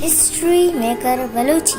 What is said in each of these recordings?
History maker Balochi.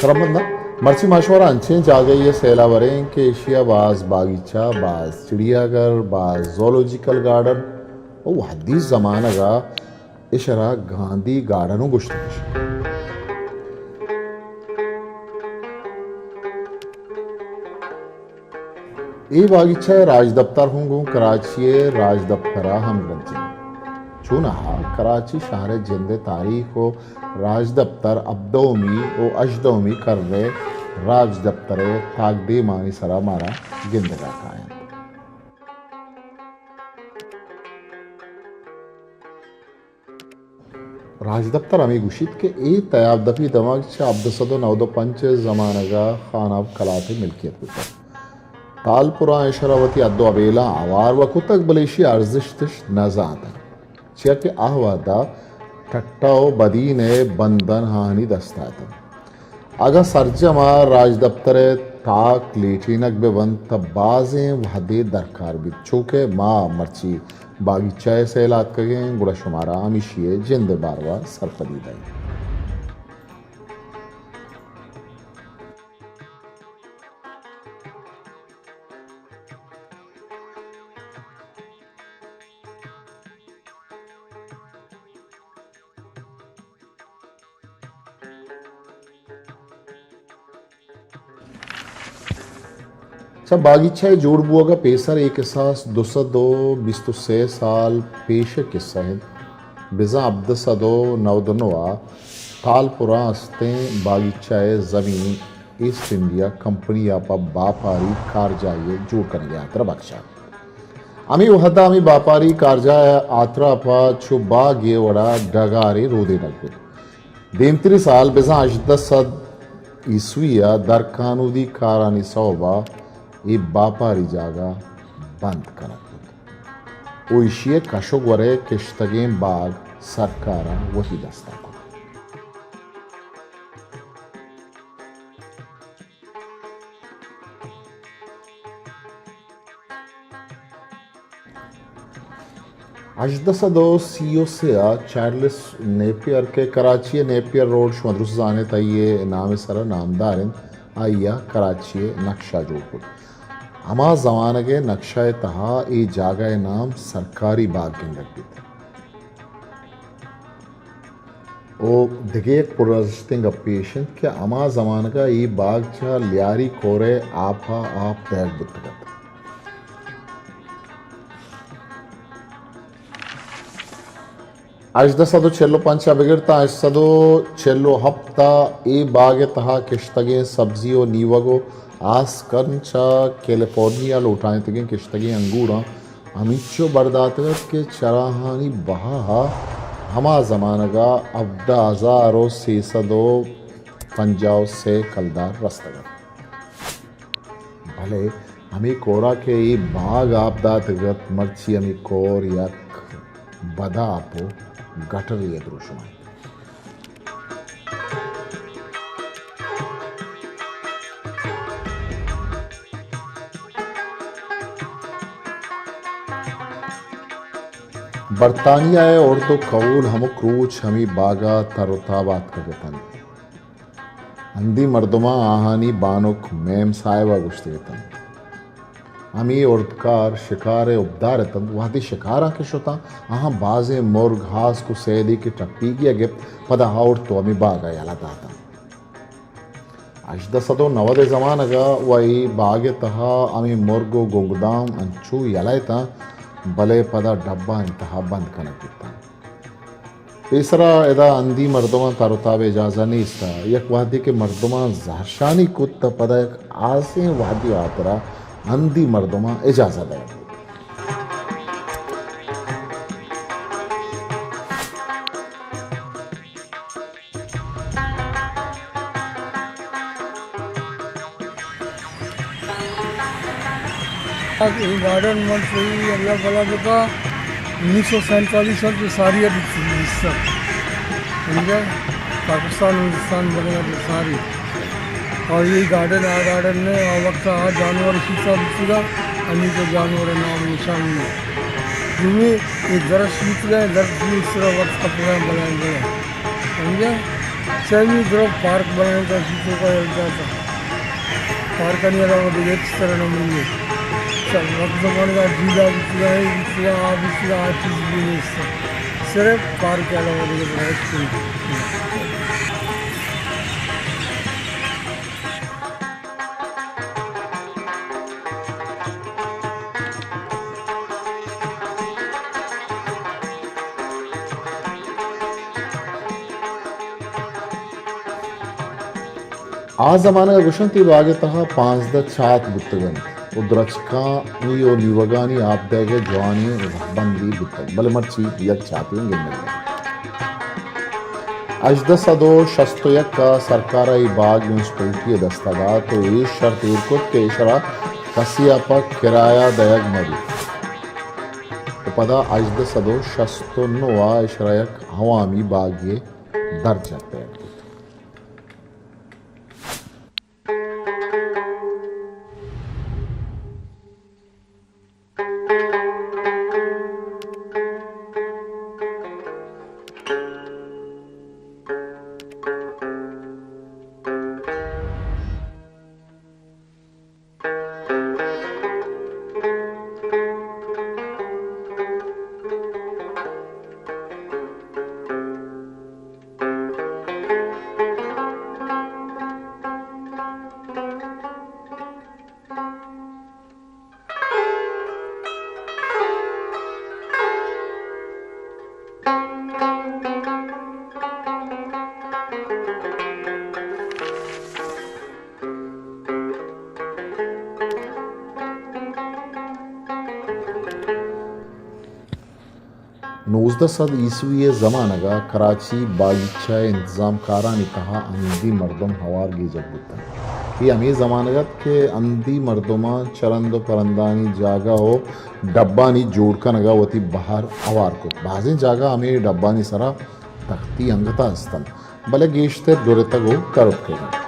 शरमंदा मर्ची मशवरा अंचें जागे ये सेलावरें के एशिया बाज बागीचा बाज चिड़ियाघर बाज जोलॉजिकल गार्डन ओ हदीस जमाना का इशरा गांधी गार्डनों गुश्तश ये बागीचा राज दफ्तर होंगो कराची राज दफ्तरा हम गंजे चूना कराची शहर जिंदे तारीख को राज दफ्तर अब्दोमी ओ अजदोमी कर रहे राज दफ्तरे ताकदे मानी सरा मारा गिंदगा कायम राज दफ्तर अमी गुशित के ए तयाब दफी दमाग छा अब्दसदो नवदो पंच जमानगा खाना कलाते मिल्कियत कुतर तालपुरा इशरावती अद्दो अबेला आवार व कुतक बलेशी अर्जिश नजाता चिया के आहवादा टट्टाओ बदीने बंदन हानि दस्ताता अगर सरजमा राज दफ्तरे ताक लेटीनक बेबंद तब बाजें वहदे दरकार भी चूके माँ मर्ची बागीचाए से इलात कगें गुड़ा शुमारा अमिशिये जिंदे बारवा सरपदी दाई सब बागीचा जोड़ बुआ का पेसर एक एहसास 202 साल पेश किस्सा है बिजा अब्दसदो नवदनवा तालपुरा अस्ते बागीचाए ज़मीन ईस्ट इंडिया कंपनी आपा बापारी कारजाये जोड़ कर गया आतरा बख्शा अमी वहदा अमी बापारी कारजाय आतरा आपा छु बागे वड़ा डगारे रोदे नगबे देमत्री साल बिजा अजदसद ईस्विया दर कानूदी कारानी सौबा ये बापारी जागा बंद करत ओ इशिये कशोग वरे किश्तगें बाग सरकारा वही दस्ता को अजदसदो सीओ से चार्ल्स नेपियर के कराची नेपियर रोड शुमद्रुस जाने तय नाम सरा नामदार आइया कराची नक्शा जोड़पुर अमा जमाना के नक्शा तहा ए जागा नाम सरकारी बाग के लगी ओ दिगे पुरस्तिंग पेशेंट के अमा जमाना का ये बाग चा लियारी कोरे आपा आप तैग बुतगत अजदा सदो चेल्लो पंचा बिगड़ता अज सदो चेल्लो हफ्ता ए बाग तहा किश्तगे सब्जियों नीवगो आस कंचा कैलिफोर्निया लौटाए तगे किश्तगे अंगूरा अमिचो बर्दातगत के चराहानी बहा हमा जमानगा अब्दा हजारों सेसदो पंजाब से कलदार रस्तगर भले हमी कोरा के ये बाग आपदातगत मर्ची हमी कोर या बदा आपो गटर ये द्रुशुमाई बरतानिया है और तो कौल हम क्रूच हमी बागा तरोताबाद का गतन अंधी मर्दमा आहानी बानुक मेम सायवा गुश्ते गतन हमी औरतकार शिकारे उपदार तन वादी शिकारा के शुता आहा बाजे मोर घास को सैदी की टप्पी की गिफ्ट पदा और तो हमी बागा याला दाता अजदा सदो नवदे जमानगा वही बागे तहा हमी मोरगो गोगदाम अंचू यलायता भले पदा डब्बा इंतहा बंद करना पड़ता तीसरा एदा अंधी मर्दमा तारुताब इजाज़ा नहीं इसका यक वादी के मर्दमा जहरशानी कुत्त पदा एक आसे वादी आतरा अंधी मर्दमा इजाज़ा दे गार्डन मन से अल्लाह भला बता 1947 साल की सारी अब हिस्सा पाकिस्तान हिंदुस्तान वगैरह सारी और ये गार्डन में वक्त जानवर शीशा बिचगा आणि तो जानवर नाम निशान नहीं तुम्हें एक दरस बीत गए दरस भी इस तरह वक्त का प्रोग्राम बनाया गया समझा सही तरफ पार्क बनाने का शीशों का चलता था पार्क नहीं रहा वो इस तरह न मिले सब वक्त जमाने का जीला बिचगा चीज़ भी नहीं सिर्फ पार्क के अलावा आ जमाना गुशन ती बागे तहा 5 द छात बुत्तगन उद्रचका यो निवगानी आप देगे जवानी बंदी बुत्तग बल मर्ची यक छाती गिनने अजद सदो शस्तो यक का सरकाराई बाग म्युनिसिपलिटी दस्तगा तो ये शर्त को केशरा कसिया पर किराया दयग मरी तो पदा अजद सदो शस्तो नोआ इशरायक हवामी बाग ये दर्जा पे नौजदा सद ईस्वी ज़मानगा कराची बागीचा इंतज़ाम कारानी कहा अंधी मर्दम हवार गी जब ये हमें ज़मानगत के अंधी मर्दमा चरंद परंदानी जागा हो डब्बानी जोड़का नगा वती बाहर हवार को बाज़ें जागा हमें डब्बानी सरा तख्ती अंगता हस्तन भले गेश्ते दुरे तक हो करुप के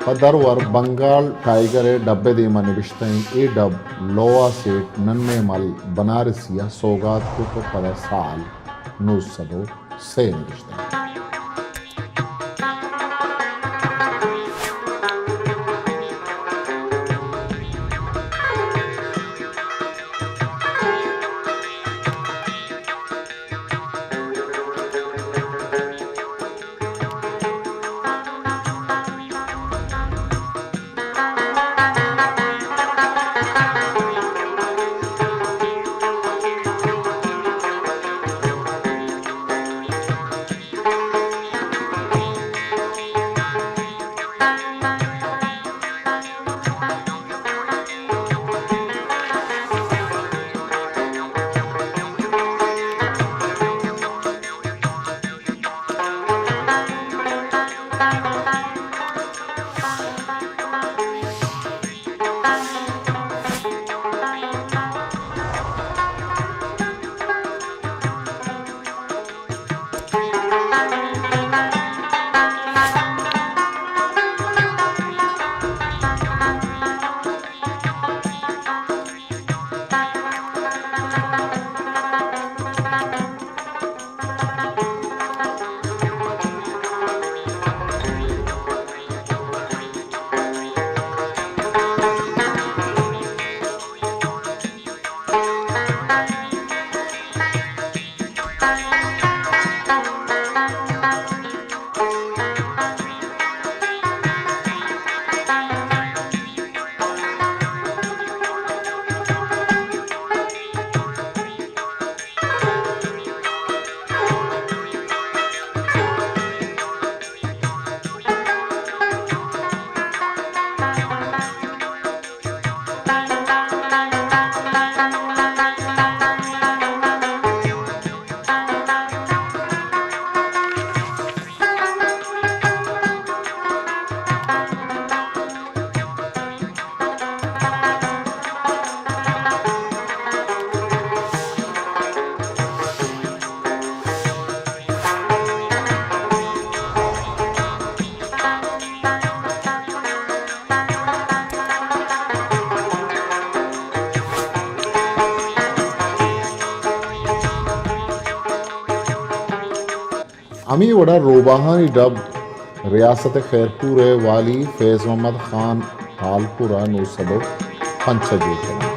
पदरवर बंगाल टाइगर डब्बे दीमा निबिश्तैन ए डब लोआ सेट नन्ने मल बनारसिया सौगात को पद साल नूस सदो से निबिश्तैन अमी वड़ा रोबाहानी डब रियासत खैरपुर वाली फैज़ मोहम्मद खान तालपुरा नूसदो पंचजू करा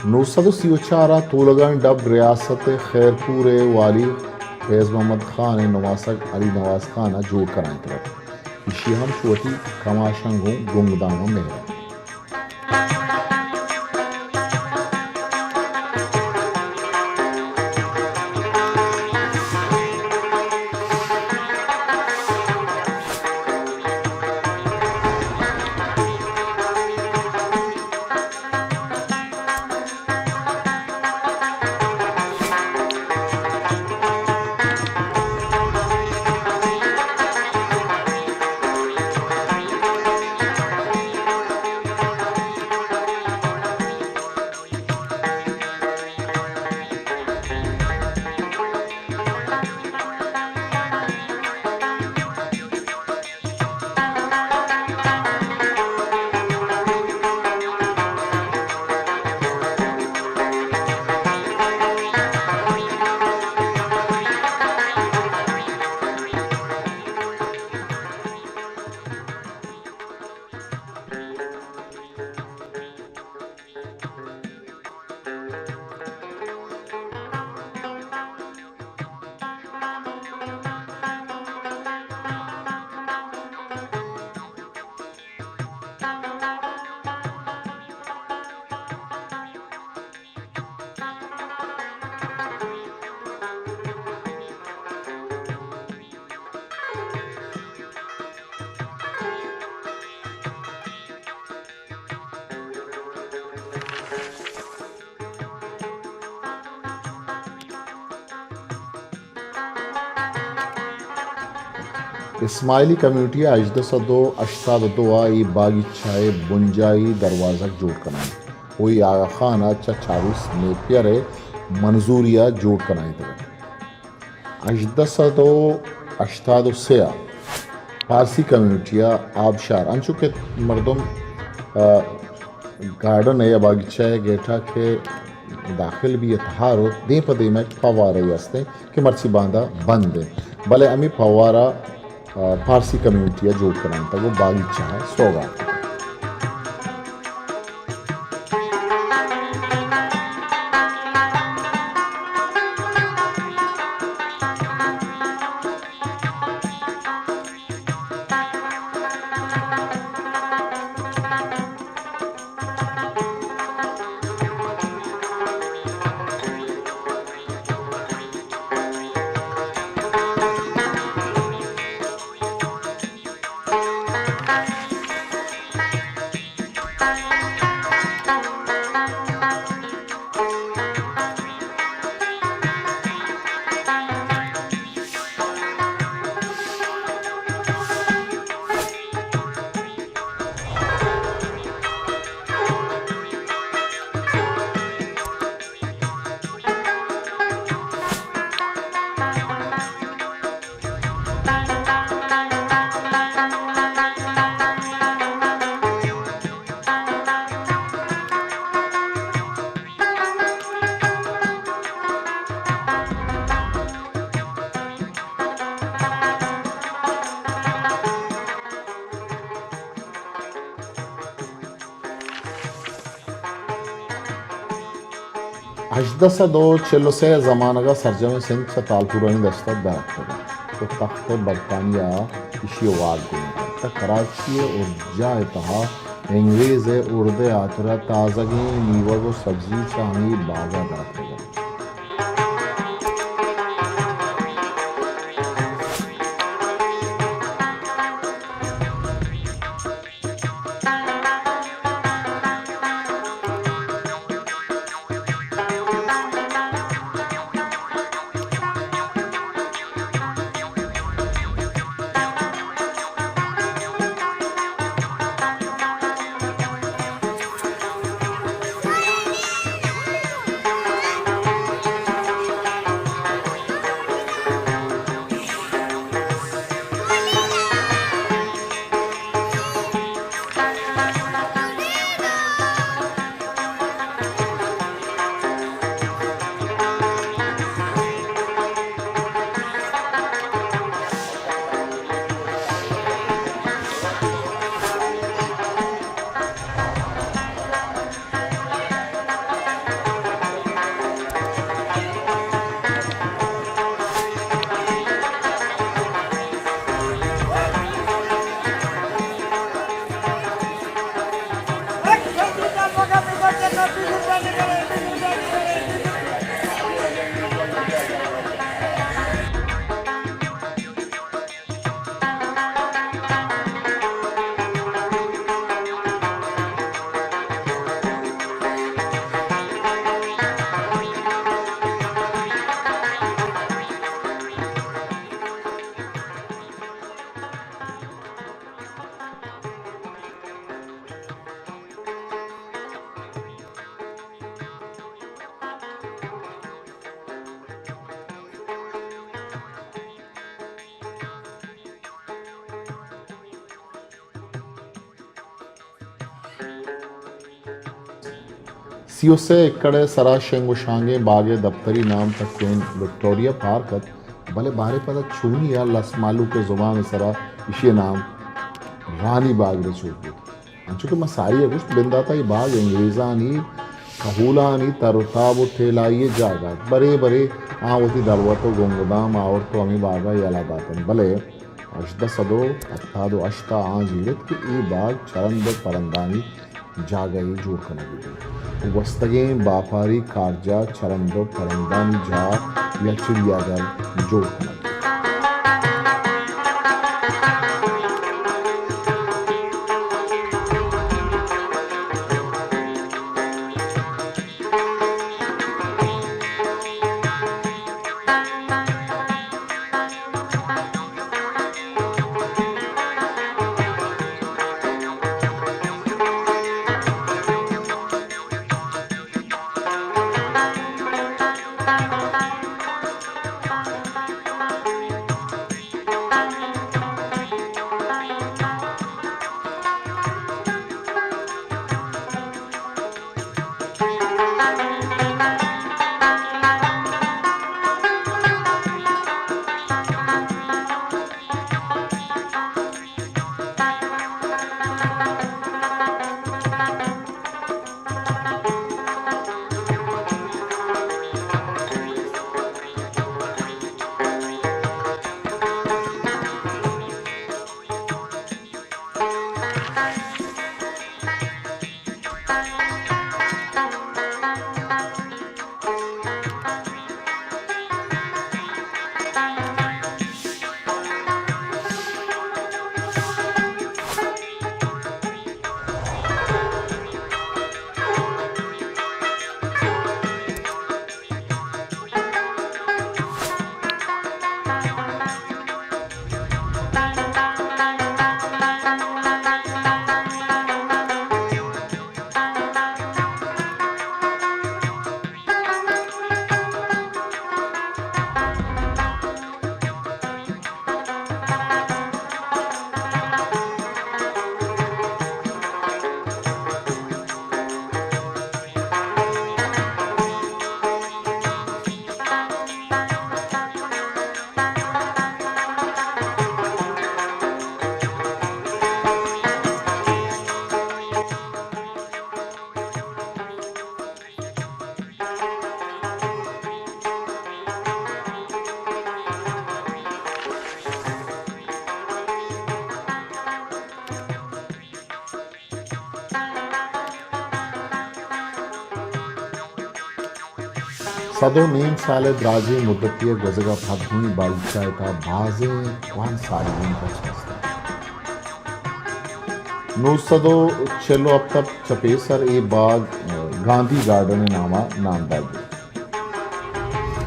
नूसद सियोचारा तूलगन डब रियासत खैरपुर वाली फैज़ मोहम्मद खान नवासक अली नवाज खान जोड़ कराएं तरफ इशी हम छोटी कमाशंगों गुंगदानों में है इस्माइली कम्युनिटी अजदसदो अश्तादोआ ई बागिचाए बुंजाई दरवाज़ा जोड़ कराएं वही आगा खान चारूस में प्यारे मंजूरिया जोड़ कराएं तरह अजदसदो अश्तादो सेया फारसी कम्युनिटिया आबशार अंशु के मर्दम गार्डन है या बागिचा है गेठा के दाखिल भी यथारो दे पदे में फवारे हस्ते कि मर्ची बांधा बंद है भले अमी फवारा फारसी कम्युनिटिया जोड़ कराएं था वो बागिचा है सौगात अजदसदो चेलोसे ज़माना का सरजम सिंध से तालपुरानी दस्ता बैठ होगा तो तख्त बरतानिया इशी वाद गुंगा कराची और जाए तहा अंग्रेज़ उर्दे आतरा ताज़गी नीवा को सब्जी चामी बागा दात होगा सियोसे इकड़े सरा शेंगो शांगे बागे दफ्तरी नाम तक केन विक्टोरिया पार्कत भले बारे पता छूनी या लस मालू के जुबान में सरा इशे नाम रानी बाग रे चूकी अंचु के मसारी अगुस्त बिंदा था ये बाग अंग्रेजानी कहूलानी तरताब ठेलाइए जागा बरे बरे आवती दलवतो गोंगदाम और तो हमें बागा याला बातन भले अष्टा सदो अत्तादो अष्टा आजीरत के ई बाग चरंद परंदानी जागई जोड़ करने वस्तगे बापारी कारजा चरंदो परंदानी जा या चिड़ियाघर जोड़ करने सदो नीम साले द्राजी मुद्दतीय गजगा भागुनी बालिचाए था बाजे कौन सारी दिन का छास्ता नो सदो चलो अब तक चपेसर ए बाग गांधी गार्डन नाम दाग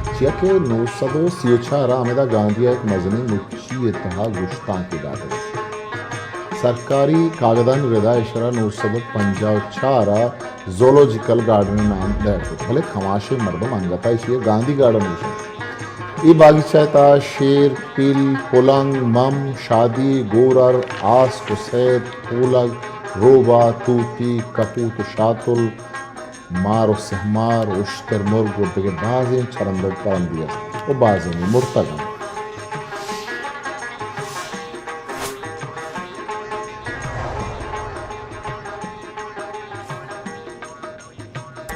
चिया नो सदो सियोछारा अमेदा गांधी एक मजनी मुच्ची इतहा गुश्तां के दादे सरकारी कागदान विदा इशारा नो सदो पंजाब छारा जोलॉजिकल गार्डन नाम दे भले खमाशे मर्दम अंगता इसे गांधी गार्डन ये बागीचा था शेर पिल पुलंग मम शादी गोरर आस कुसैद पुलग रोबा तूती कपूत शातुल मार सहमार उश्तर मुर्ग के बाजें चरंद करंदिया वो बाजें मुर्तगम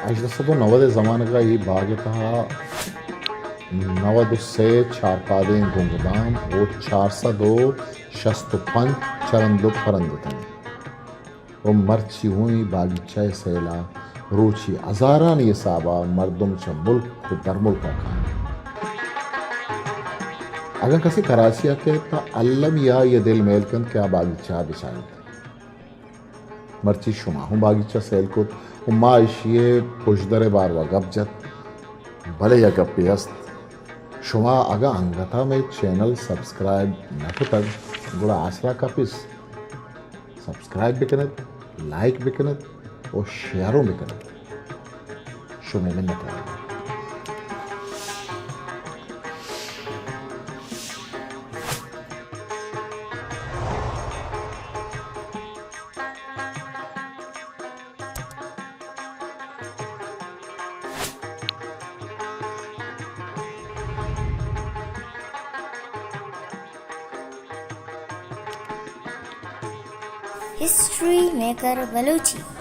आज दसो नवदे ज़माने का ये बाग था नवद से चार पादे गुंगदाम और 402 शस्त पंच चरंदो परंदतन वो मर्ची हुई बागीचा सेला रोची हजारान ये साबा मर्दम च मुल्क को दरमुल का खान अगर कसी कराची के ता अल्लम या ये दिल मेलकन क्या बागीचा बिछाए मर्ची शुमा हूँ बागीचा सेल को माशिए पुशदरे बार व गपजत भले या गप्पी हस्त शुमा अगा अंगता में चैनल सब्सक्राइब न तक बुरा आसरा का पिस सब्सक्राइब भी कनत लाइक भी कनत और शेयरों भी कनत शुमे में न करें History Maker Balochi.